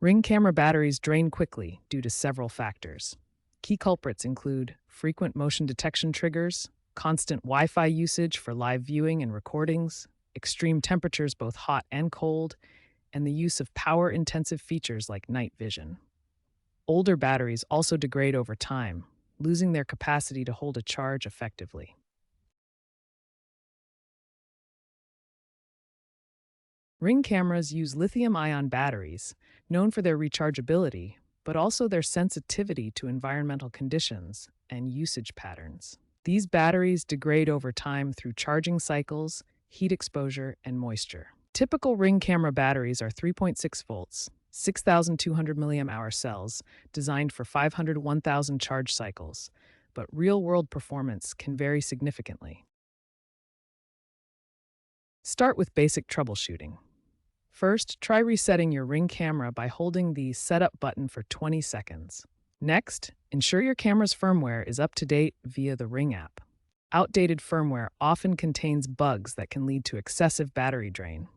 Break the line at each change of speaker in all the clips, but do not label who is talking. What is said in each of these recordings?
Ring camera batteries drain quickly due to several factors. Key culprits include frequent motion detection triggers, constant Wi Fi usage for live viewing and recordings, extreme temperatures both hot and cold, and the use of power intensive features like night vision. Older batteries also degrade over time, losing their capacity to hold a charge effectively. Ring cameras use lithium ion batteries, known for their rechargeability, but also their sensitivity to environmental conditions and usage patterns. These batteries degrade over time through charging cycles, heat exposure, and moisture. Typical ring camera batteries are 3.6 volts, 6,200 mAh cells designed for 500 to 1,000 charge cycles, but real-world performance can vary significantly. Start with basic troubleshooting. First, try resetting your Ring camera by holding the Setup button for 20 seconds. Next, ensure your camera's firmware is up to date via the Ring app. Outdated firmware often contains bugs that can lead to excessive battery drain.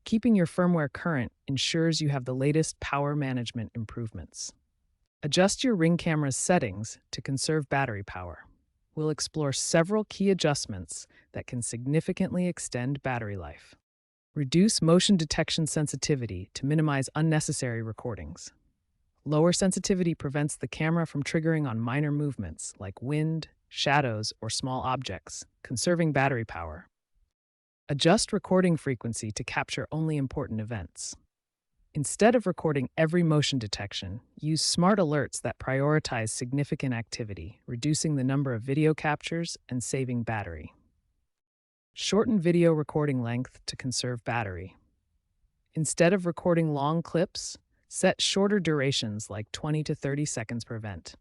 Keeping your firmware current ensures you have the latest power management improvements. Adjust your Ring camera's settings to conserve battery power. We'll explore several key adjustments that can significantly extend battery life. Reduce motion detection sensitivity to minimize unnecessary recordings. Lower sensitivity prevents the camera from triggering on minor movements like wind, shadows, or small objects, conserving battery power. Adjust recording frequency to capture only important events. Instead of recording every motion detection, use smart alerts that prioritize significant activity, reducing the number of video captures and saving battery. Shorten video recording length to conserve battery. Instead of recording long clips, set shorter durations like 20 to 30 seconds per event.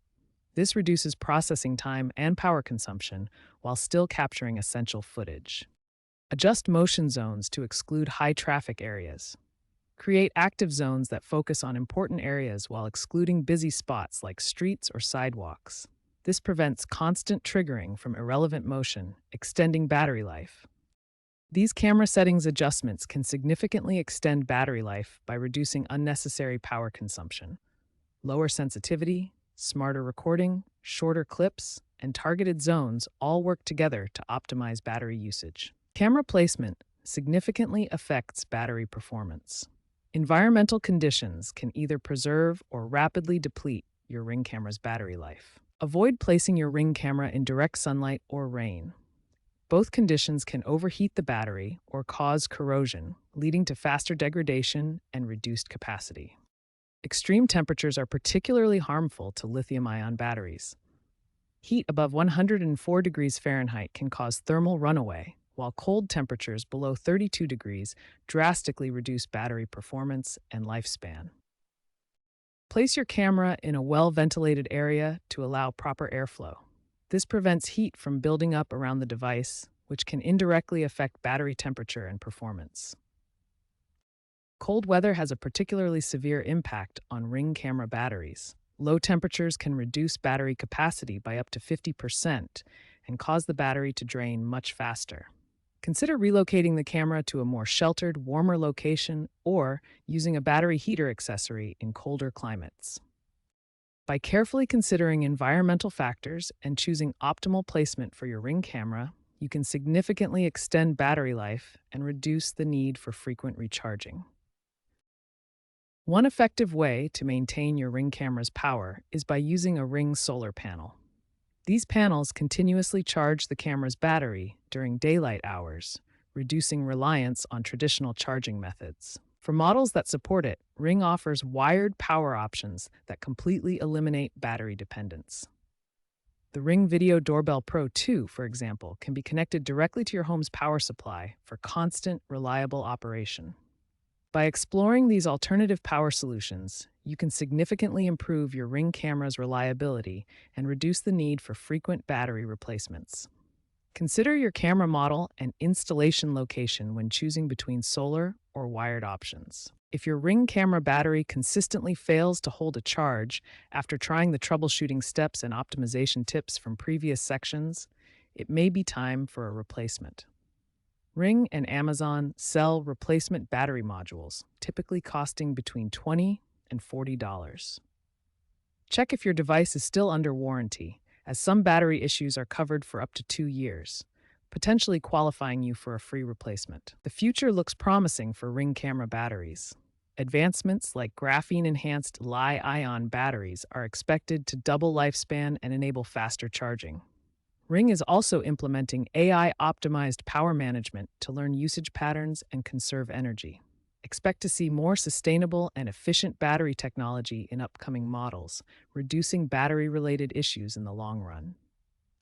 This reduces processing time and power consumption while still capturing essential footage. Adjust motion zones to exclude high traffic areas. Create active zones that focus on important areas while excluding busy spots like streets or sidewalks. This prevents constant triggering from irrelevant motion, extending battery life. These camera settings adjustments can significantly extend battery life by reducing unnecessary power consumption. Lower sensitivity, smarter recording, shorter clips, and targeted zones all work together to optimize battery usage. Camera placement significantly affects battery performance. Environmental conditions can either preserve or rapidly deplete your Ring camera's battery life. Avoid placing your Ring camera in direct sunlight or rain. Both conditions can overheat the battery or cause corrosion, leading to faster degradation and reduced capacity. Extreme temperatures are particularly harmful to lithium-ion batteries. Heat above 104 degrees Fahrenheit can cause thermal runaway, while cold temperatures below 32 degrees drastically reduce battery performance and lifespan. Place your camera in a well-ventilated area to allow proper airflow. This prevents heat from building up around the device, which can indirectly affect battery temperature and performance. Cold weather has a particularly severe impact on Ring camera batteries. Low temperatures can reduce battery capacity by up to 50% and cause the battery to drain much faster. Consider relocating the camera to a more sheltered, warmer location or using a battery heater accessory in colder climates. By carefully considering environmental factors and choosing optimal placement for your Ring camera, you can significantly extend battery life and reduce the need for frequent recharging. One effective way to maintain your Ring camera's power is by using a Ring solar panel. These panels continuously charge the camera's battery during daylight hours, reducing reliance on traditional charging methods. For models that support it, Ring offers wired power options that completely eliminate battery dependence. The Ring Video Doorbell Pro 2, for example, can be connected directly to your home's power supply for constant, reliable operation. By exploring these alternative power solutions, you can significantly improve your Ring camera's reliability and reduce the need for frequent battery replacements. Consider your camera model and installation location when choosing between solar or wired options. If your Ring camera battery consistently fails to hold a charge after trying the troubleshooting steps and optimization tips from previous sections, it may be time for a replacement. Ring and Amazon sell replacement battery modules, typically costing between $20 Check if your device is still under warranty, as some battery issues are covered for up to 2 years, potentially qualifying you for a free replacement. The future looks promising for Ring camera batteries. Advancements like graphene-enhanced Li-ion batteries are expected to double lifespan and enable faster charging. Ring is also implementing AI-optimized power management to learn usage patterns and conserve energy. Expect to see more sustainable and efficient battery technology in upcoming models, reducing battery-related issues in the long run.